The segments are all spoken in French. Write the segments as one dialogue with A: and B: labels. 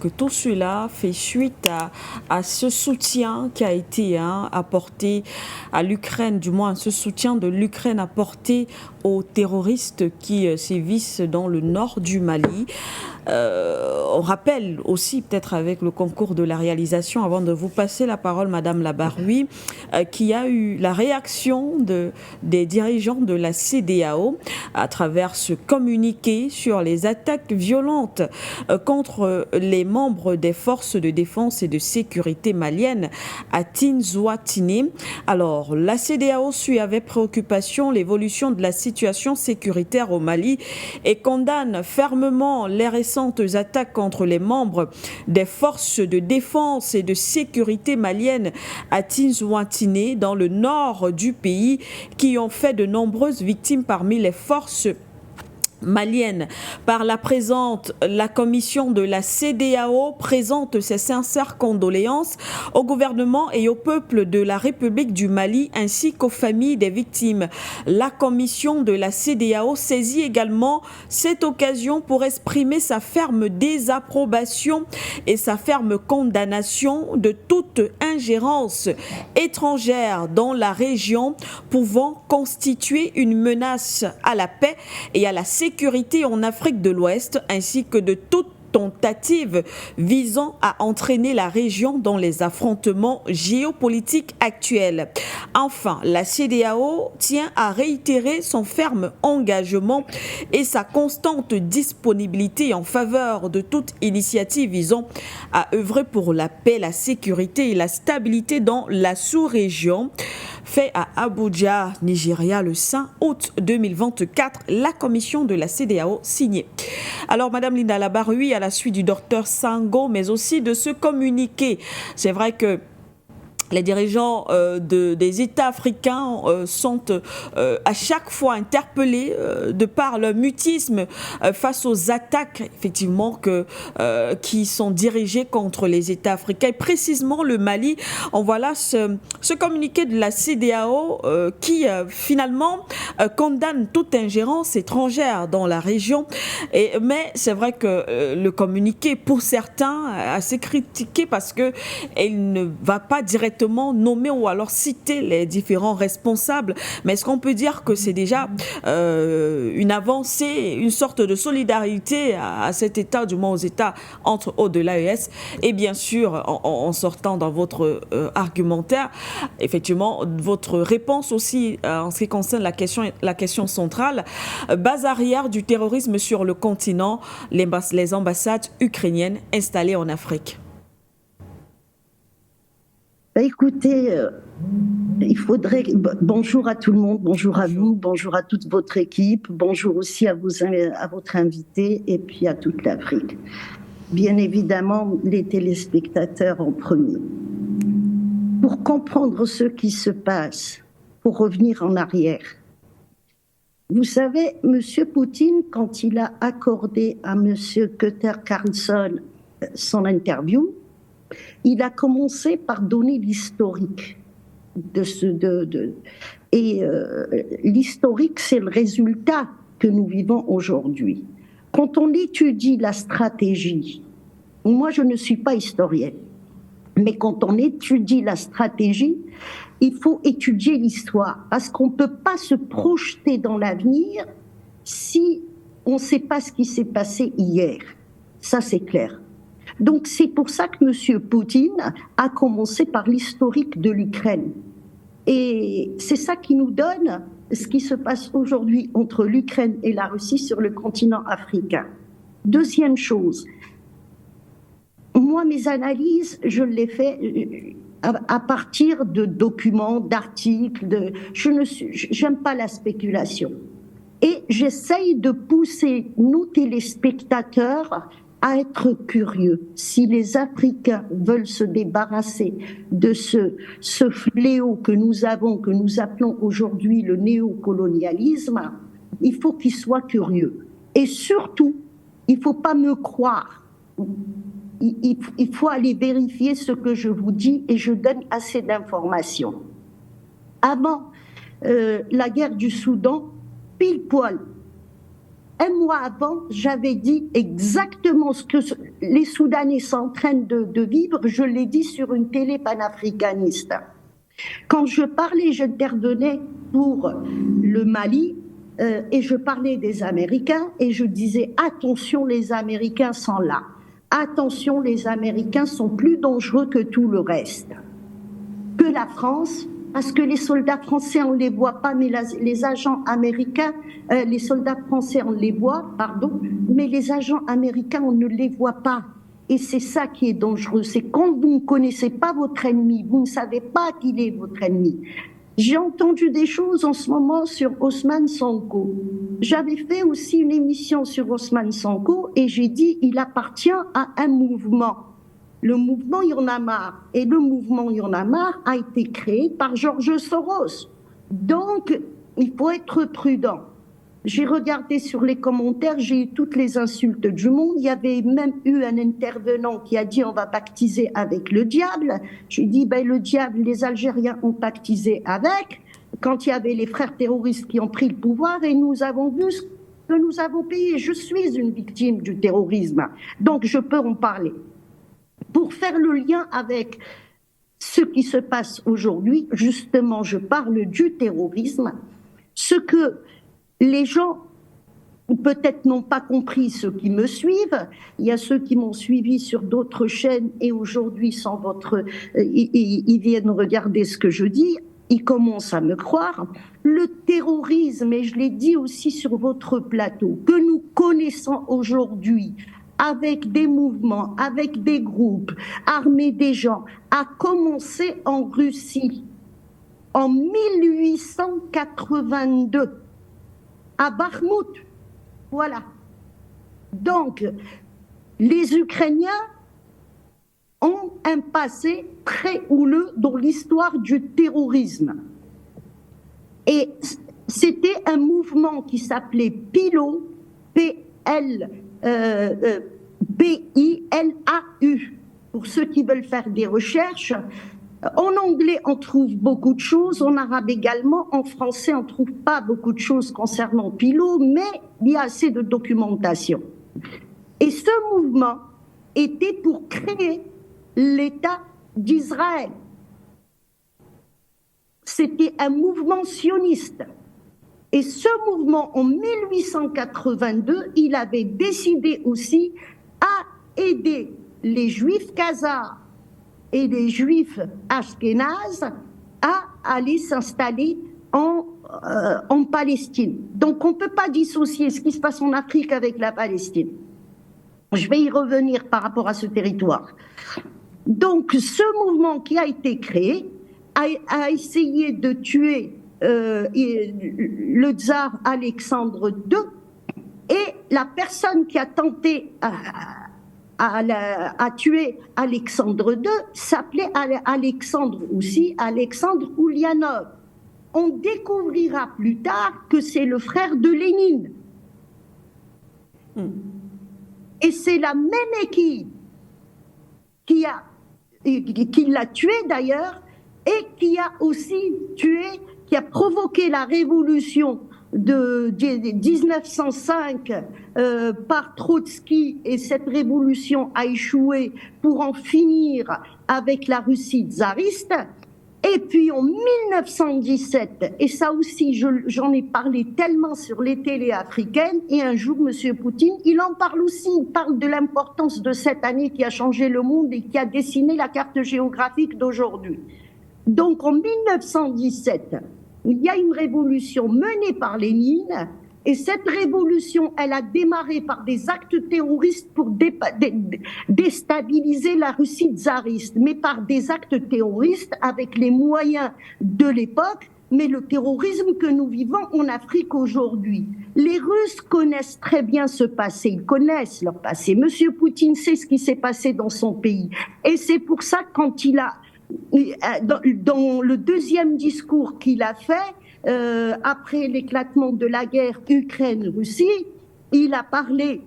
A: que tout cela fait suite à ce soutien qui a été apporté à l'Ukraine, du moins ce soutien de l'Ukraine apporté aux terroristes qui sévissent dans le nord du Mali. On rappelle aussi, peut-être avec le concours de la réalisation, avant de vous passer la parole, Madame Labaroui, qu'il y a eu la réaction des dirigeants de la CEDEAO à travers ce communiqué sur les attaques violentes contre les membres des forces de défense et de sécurité maliennes à Tinzouatine. Alors, la CEDEAO suit avec préoccupation l'évolution de la situation sécuritaire au Mali et condamne fermement les récentes attaques contre les membres des forces de défense et de sécurité maliennes à Tinzouatine dans le nord du pays qui ont fait de nombreuses victimes parmi les forces malienne. Par la présente, la commission de la CEDEAO présente ses sincères condoléances au gouvernement et au peuple de la République du Mali ainsi qu'aux familles des victimes. La commission de la CEDEAO saisit également cette occasion pour exprimer sa ferme désapprobation et sa ferme condamnation de toute ingérence étrangère dans la région pouvant constituer une menace à la paix et à la sécurité en Afrique de l'Ouest, ainsi que de toute tentative visant à entraîner la région dans les affrontements géopolitiques actuels. Enfin, la CEDEAO tient à réitérer son ferme engagement et sa constante disponibilité en faveur de toute initiative visant à œuvrer pour la paix, la sécurité et la stabilité dans la sous-région. Fait à Abuja, Nigeria, le 5 août 2024, la commission de la CEDEAO signée. Alors, Madame Linda Labaroui, à la suite du docteur Sango, mais aussi de ce communiqué, c'est vrai que les dirigeants des États africains sont à chaque fois interpellés de par leur mutisme face aux attaques effectivement qui sont dirigées contre les États africains. Et précisément le Mali, on voit là ce communiqué de la CEDEAO qui finalement condamne toute ingérence étrangère dans la région. Mais c'est vrai que le communiqué, pour certains, est assez critiqué parce qu'il ne va pas directement nommer ou alors citer les différents responsables. Mais est-ce qu'on peut dire que c'est déjà une avancée, une sorte de solidarité à cet État, du moins aux États entre haut de l'AES? Et bien sûr, en sortant dans votre argumentaire, effectivement, votre réponse aussi en ce qui concerne la question centrale, base arrière du terrorisme sur le continent, les ambassades ukrainiennes installées en Afrique.
B: Écoutez, il faudrait... Bonjour à tout le monde, bonjour à vous, bonjour à toute votre équipe, bonjour aussi à votre invité et puis à toute l'Afrique. Bien évidemment, les téléspectateurs en premier. Pour comprendre ce qui se passe, pour revenir en arrière, vous savez, M. Poutine, quand il a accordé à M. Tucker Carlson son interview, il a commencé par donner l'historique l'historique, c'est le résultat que nous vivons aujourd'hui. Quand on étudie la stratégie, moi je ne suis pas historienne, mais quand on étudie la stratégie, il faut étudier l'histoire, parce qu'on ne peut pas se projeter dans l'avenir si on ne sait pas ce qui s'est passé hier. Ça, c'est clair. Donc c'est pour ça que M. Poutine a commencé par l'historique de l'Ukraine. Et c'est ça qui nous donne ce qui se passe aujourd'hui entre l'Ukraine et la Russie sur le continent africain. Deuxième chose, moi mes analyses, je les fais à partir de documents, d'articles, j'aime pas la spéculation. Et j'essaye de pousser nos téléspectateurs à être curieux. Si les Africains veulent se débarrasser de ce fléau que nous avons, que nous appelons aujourd'hui le néocolonialisme, il faut qu'ils soient curieux. Et surtout, il ne faut pas me croire. Il faut aller vérifier ce que je vous dis et je donne assez d'informations. Avant la guerre du Soudan, pile poil, un mois avant, j'avais dit exactement ce que les Soudanais sont en train de vivre. Je l'ai dit sur une télé panafricaniste. Quand je parlais, j'intervenais pour le Mali et je parlais des Américains et je disais attention, les Américains sont là. Attention, les Américains sont plus dangereux que tout le reste. Que la France, parce que les soldats français, on ne les voit pas, mais les agents américains, les soldats français, on les voit, pardon, mais les agents américains, on ne les voit pas. Et c'est ça qui est dangereux, c'est quand vous ne connaissez pas votre ennemi, vous ne savez pas qui est votre ennemi. J'ai entendu des choses en ce moment sur Ousmane Sonko. J'avais fait aussi une émission sur Ousmane Sonko et j'ai dit il appartient à un mouvement. Le mouvement Y en a marre. Et le mouvement Y en a marre a été créé par George Soros. Donc, il faut être prudent. J'ai regardé sur les commentaires, j'ai eu toutes les insultes du monde. Il y avait même eu un intervenant qui a dit on va pactiser avec le diable. J'ai dit ben, le diable, les Algériens ont pactisé avec. Quand il y avait les frères terroristes qui ont pris le pouvoir et nous avons vu ce que nous avons payé. Je suis une victime du terrorisme, donc je peux en parler. Pour faire le lien avec ce qui se passe aujourd'hui, justement, je parle du terrorisme, ce que les gens peut-être n'ont pas compris, ceux qui me suivent. Il y a ceux qui m'ont suivi sur d'autres chaînes et aujourd'hui, ils viennent regarder ce que je dis. Ils commencent à me croire. Le terrorisme, et je l'ai dit aussi sur votre plateau, que nous connaissons aujourd'hui, avec des mouvements, avec des groupes, armés des gens, a commencé en Russie en 1882. À Bakhmout, voilà. Donc, les Ukrainiens ont un passé très houleux dans l'histoire du terrorisme. Et c'était un mouvement qui s'appelait PILAU, P-I-L-A-U, pour ceux qui veulent faire des recherches. En anglais, on trouve beaucoup de choses, en arabe également, en français, on ne trouve pas beaucoup de choses concernant PILAU, mais il y a assez de documentation. Et ce mouvement était pour créer l'État d'Israël. C'était un mouvement sioniste. Et ce mouvement, en 1882, il avait décidé aussi à aider les Juifs khazars et les Juifs ashkénazes à aller s'installer en Palestine. Donc on ne peut pas dissocier ce qui se passe en Afrique avec la Palestine. Je vais y revenir par rapport à ce territoire. Donc ce mouvement qui a été créé a essayé de tuer le tsar Alexandre II et la personne qui a tenté à tuer Alexandre II s'appelait Alexandre aussi, Alexandre Oulianov. On découvrira plus tard que c'est le frère de Lénine. Et c'est la même équipe qui l'a tué d'ailleurs et qui a aussi tué, qui a provoqué la révolution de 1905 par Trotsky, et cette révolution a échoué pour en finir avec la Russie tsariste. Et puis en 1917, et ça aussi j'en ai parlé tellement sur les télés africaines, et un jour M. Poutine, il en parle aussi, il parle de l'importance de cette année qui a changé le monde et qui a dessiné la carte géographique d'aujourd'hui. Donc en 1917, il y a une révolution menée par Lénine, et cette révolution, elle a démarré par des actes terroristes pour déstabiliser la Russie tsariste, mais par des actes terroristes avec les moyens de l'époque, mais le terrorisme que nous vivons en Afrique aujourd'hui. Les Russes connaissent très bien ce passé, ils connaissent leur passé. Monsieur Poutine sait ce qui s'est passé dans son pays, et c'est pour ça quand il a dans le deuxième discours qu'il a fait, après l'éclatement de la guerre Ukraine-Russie, il a parlé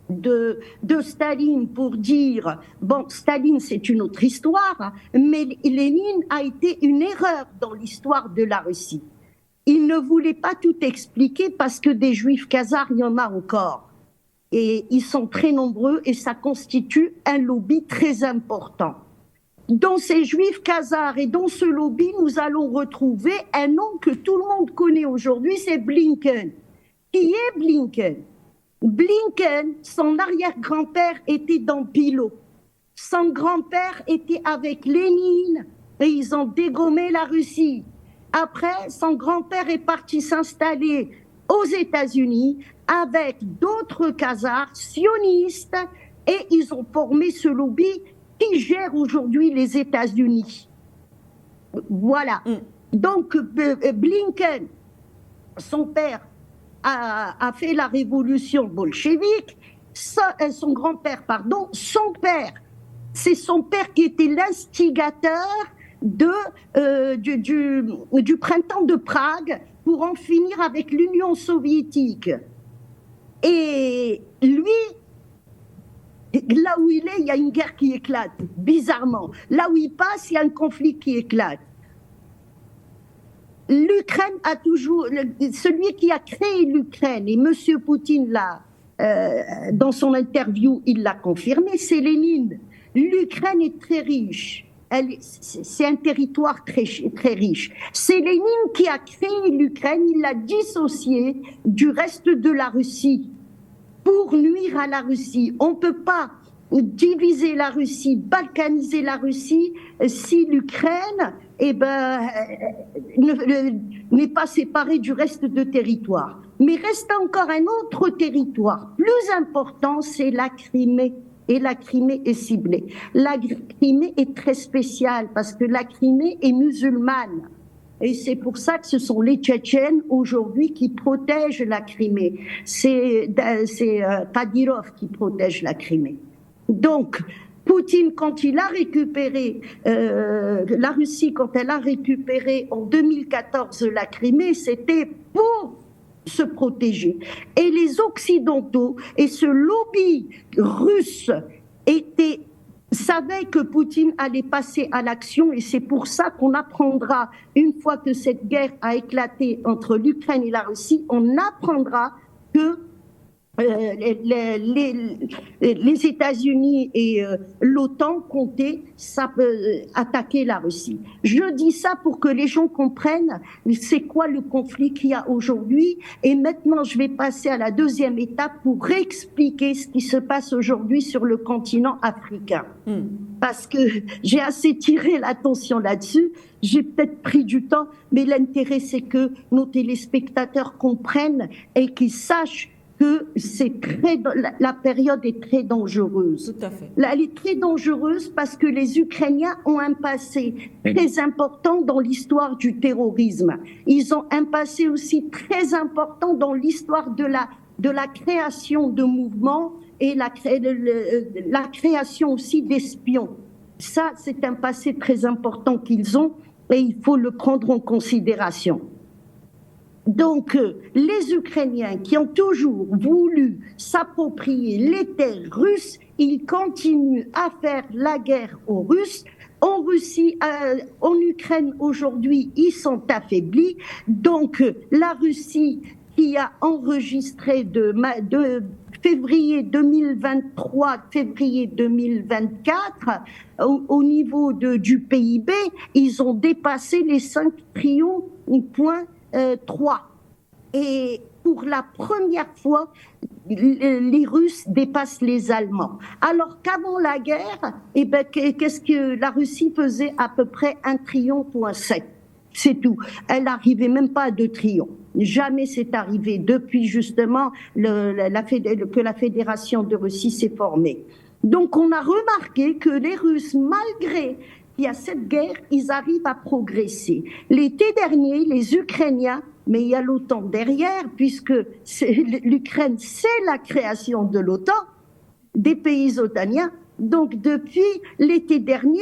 B: de Staline pour dire, bon, Staline c'est une autre histoire, mais Lénine a été une erreur dans l'histoire de la Russie. ils ne voulaient pas tout expliquer parce que des juifs khazars, il y en a encore. Et ils sont très nombreux et ça constitue un lobby très important. Dans ces juifs khazars et dans ce lobby, nous allons retrouver un nom que tout le monde connaît aujourd'hui, c'est Blinken. Qui est Blinken? Blinken, son arrière-grand-père était dans Pilo. Son grand-père était avec Lénine et ils ont dégommé la Russie. Après, son grand-père est parti s'installer aux États-Unis avec d'autres Khazars sionistes et ils ont formé ce lobby qui gère aujourd'hui les États-Unis. Voilà. Donc, Blinken, son père, a fait la révolution bolchevique. Son grand-père, pardon, son père, c'est son père qui était l'instigateur du printemps de Prague pour en finir avec l'Union soviétique. Et lui, là où il est, il y a une guerre qui éclate, bizarrement. Là où il passe, il y a un conflit qui éclate. L'Ukraine a toujours, celui qui a créé l'Ukraine, et M. Poutine dans son interview, il l'a confirmé, c'est Lénine. L'Ukraine est très riche. C'est un territoire très, très riche. C'est Lénine qui a créé l'Ukraine, il l'a dissocié du reste de la Russie pour nuire à la Russie. On ne peut pas diviser la Russie, balkaniser la Russie si l'Ukraine n'est pas séparée du reste de territoire. Mais reste encore un autre territoire plus important, c'est la Crimée. Et la Crimée est ciblée. La Crimée est très spéciale parce que la Crimée est musulmane. Et c'est pour ça que ce sont les Tchétchènes aujourd'hui qui protègent la Crimée. C'est Kadyrov qui protège la Crimée. Donc, Poutine, quand il a récupéré, la Russie, quand elle a récupéré en 2014 la Crimée, c'était pour se protéger. Et les Occidentaux et ce lobby russe savaient que Poutine allait passer à l'action et c'est pour ça qu'on apprendra, une fois que cette guerre a éclaté entre l'Ukraine et la Russie, on apprendra que les États-Unis et l'OTAN comptaient attaquer la Russie. Je dis ça pour que les gens comprennent c'est quoi le conflit qu'il y a aujourd'hui. Et maintenant, je vais passer à la deuxième étape pour expliquer ce qui se passe aujourd'hui sur le continent africain. Parce que j'ai assez tiré l'attention là-dessus. J'ai peut-être pris du temps, mais l'intérêt, c'est que nos téléspectateurs comprennent et qu'ils sachent que la période est très dangereuse.
A: Tout à fait.
B: Elle est très dangereuse parce que les Ukrainiens ont un passé très important dans l'histoire du terrorisme. Ils ont un passé aussi très important dans l'histoire de la création de mouvements et la création aussi d'espions. Ça, c'est un passé très important qu'ils ont et il faut le prendre en considération. Donc, les Ukrainiens qui ont toujours voulu s'approprier les terres russes, ils continuent à faire la guerre aux Russes. En Russie, en Ukraine aujourd'hui, ils sont affaiblis. Donc, la Russie qui a enregistré de février 2023, février 2024, au niveau du PIB, ils ont dépassé les 5 trillions points 3. Et pour la première fois, les Russes dépassent les Allemands. Alors qu'avant la guerre, qu'est-ce que la Russie faisait? À peu près 1,7 trillion. C'est tout. Elle n'arrivait même pas à 2 trillions. Jamais c'est arrivé depuis justement que la Fédération de Russie s'est formée. Donc on a remarqué que les Russes, malgré qu'il y a cette guerre, ils arrivent à progresser. L'été dernier, les Ukrainiens, mais il y a l'OTAN derrière, puisque l'Ukraine, c'est la création de l'OTAN, des pays otaniens. Donc depuis l'été dernier,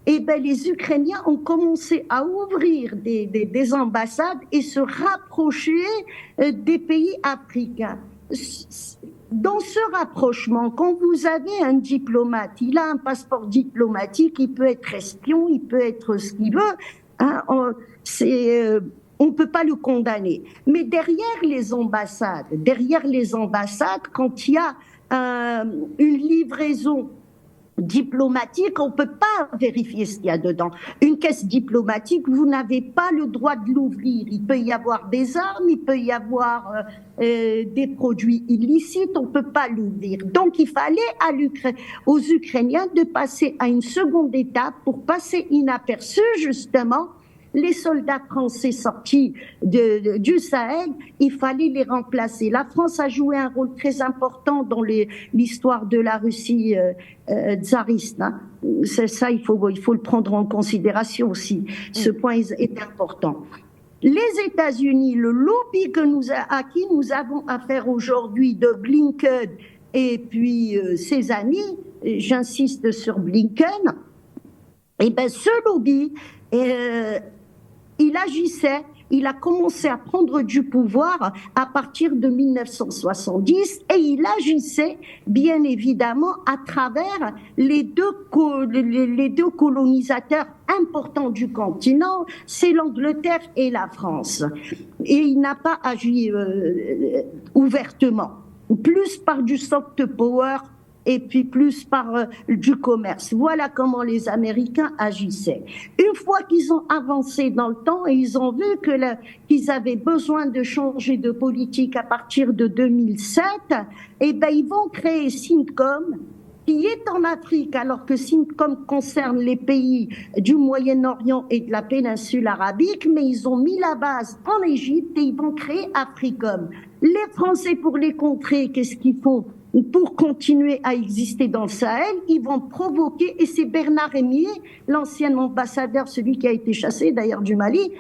B: les Ukrainiens ont commencé à ouvrir des ambassades et se rapprocher des pays africains. Dans ce rapprochement, quand vous avez un diplomate, il a un passeport diplomatique, il peut être espion, il peut être ce qu'il veut. Hein, on ne peut pas le condamner. Mais derrière les ambassades, quand il y a une livraison diplomatique, on ne peut pas vérifier ce qu'il y a dedans. Une caisse diplomatique, vous n'avez pas le droit de l'ouvrir. Il peut y avoir des armes, il peut y avoir des produits illicites, on ne peut pas l'ouvrir. Donc il fallait aux Ukrainiens de passer à une seconde étape pour passer inaperçu justement les soldats français sortis du Sahel, il fallait les remplacer. La France a joué un rôle très important dans l'histoire de la Russie tsariste. Hein. Ça, il faut le prendre en considération aussi. Ce point est important. Les États-Unis, le lobby à qui nous avons affaire aujourd'hui de Blinken et puis ses amis, j'insiste sur Blinken, et ben ce lobby il a commencé à prendre du pouvoir à partir de 1970 et il agissait bien évidemment à travers les deux colonisateurs importants du continent, c'est l'Angleterre et la France. Et il n'a pas agi ouvertement, plus par du soft power et puis plus par du commerce. Voilà comment les Américains agissaient. Une fois qu'ils ont avancé dans le temps et ils ont vu qu'ils avaient besoin de changer de politique à partir de 2007, eh ben ils vont créer Syntcom, qui est en Afrique, alors que Syntcom concerne les pays du Moyen-Orient et de la péninsule arabique, mais ils ont mis la base en Égypte et ils vont créer Africom. Les Français, pour les contrer, qu'est-ce qu'ils font ? Pour continuer à exister dans le Sahel, ils vont provoquer, et c'est Bernard Rémier, l'ancien ambassadeur, celui qui a été chassé d'ailleurs du Mali,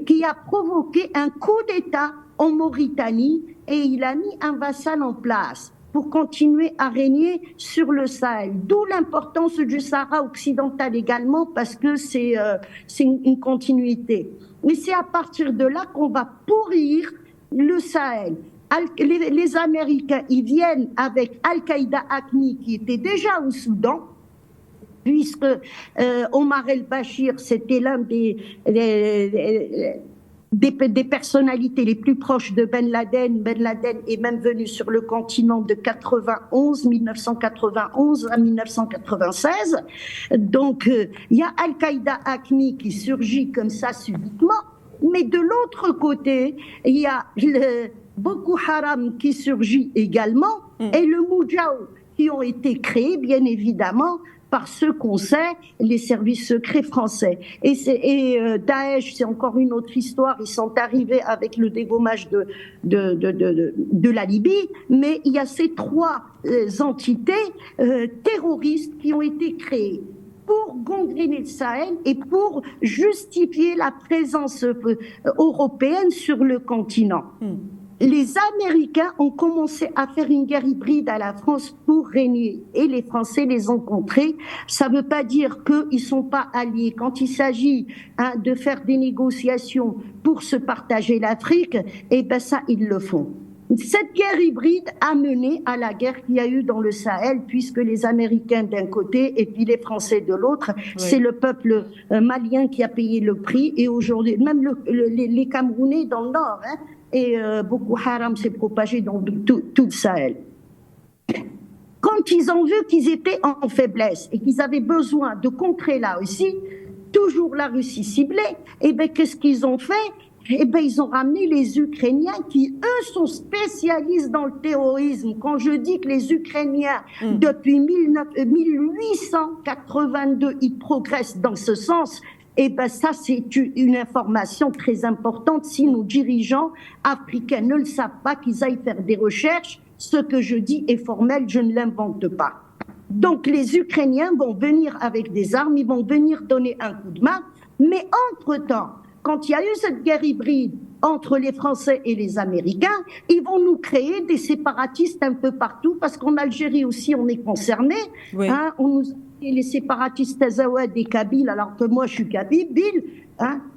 B: qui a provoqué un coup d'État en Mauritanie et il a mis un vassal en place pour continuer à régner sur le Sahel. D'où l'importance du Sahara occidental également, parce que c'est une continuité. Mais c'est à partir de là qu'on va pourrir le Sahel. Les Américains, ils viennent avec Al-Qaïda AQMI qui était déjà au Soudan, puisque Omar el-Bashir, c'était l'un des personnalités les plus proches de Ben Laden. Ben Laden est même venu sur le continent de 1991 à 1996. Donc, il y a Al-Qaïda AQMI qui surgit comme ça subitement, mais de l'autre côté, il y a Boko Haram qui surgit également et le Moudjahou qui ont été créés bien évidemment par ceux qu'on sait, les services secrets français. Et Daesh, c'est encore une autre histoire, ils sont arrivés avec le dégommage de la Libye, mais il y a ces trois entités terroristes qui ont été créées pour gangréner le Sahel et pour justifier la présence européenne sur le continent. Les Américains ont commencé à faire une guerre hybride à la France pour régner et les Français les ont contrés. Ça ne veut pas dire qu'ils ne sont pas alliés. Quand il s'agit de faire des négociations pour se partager l'Afrique, eh ben ça, ils le font. Cette guerre hybride a mené à la guerre qu'il y a eu dans le Sahel, puisque les Américains d'un côté et puis les Français de l'autre, c'est le peuple malien qui a payé le prix. Et aujourd'hui, même les Camerounais dans le nord, et Boko Haram s'est propagé dans tout le Sahel. Quand ils ont vu qu'ils étaient en faiblesse et qu'ils avaient besoin de contrer la Russie, toujours la Russie ciblée, et bien qu'est-ce qu'ils ont fait ? Eh bien, ils ont ramené les Ukrainiens qui, eux, sont spécialistes dans le terrorisme. Quand je dis que les Ukrainiens, depuis 1882, ils progressent dans ce sens, eh ben ça, c'est une information très importante. Si nos dirigeants africains ne le savent pas, qu'ils aillent faire des recherches, ce que je dis est formel, je ne l'invente pas. Donc, les Ukrainiens vont venir avec des armes, ils vont venir donner un coup de main, mais entre-temps, quand il y a eu cette guerre hybride entre les Français et les Américains, ils vont nous créer des séparatistes un peu partout, parce qu'en Algérie aussi, on est concerné. Oui. On nous a fait les séparatistes Azawad et Kabyles, alors que moi, je suis Kabyle,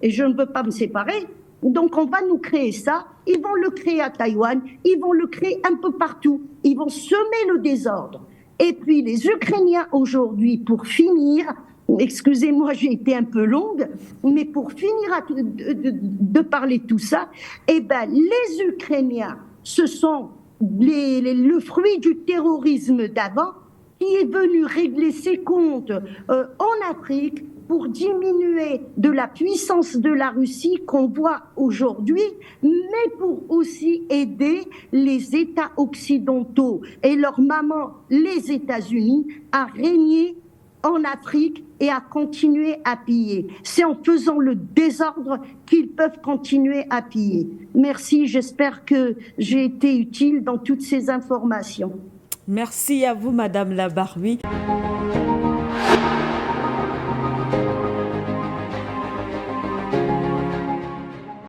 B: et je ne veux pas me séparer. Donc, on va nous créer ça. Ils vont le créer à Taïwan. Ils vont le créer un peu partout. Ils vont semer le désordre. Et puis, les Ukrainiens, aujourd'hui, pour finir, Excusez-moi, j'ai été un peu longue, mais pour finir de parler de tout ça, eh ben, les Ukrainiens, ce sont le fruit du terrorisme d'avant qui est venu régler ses comptes en Afrique pour diminuer de la puissance de la Russie qu'on voit aujourd'hui, mais pour aussi aider les États occidentaux et leurs mamans, les États-Unis, à régner en Afrique et à continuer à piller. C'est en faisant le désordre qu'ils peuvent continuer à piller. Merci, j'espère que j'ai été utile dans toutes ces informations.
A: Merci à vous, Madame Labarui.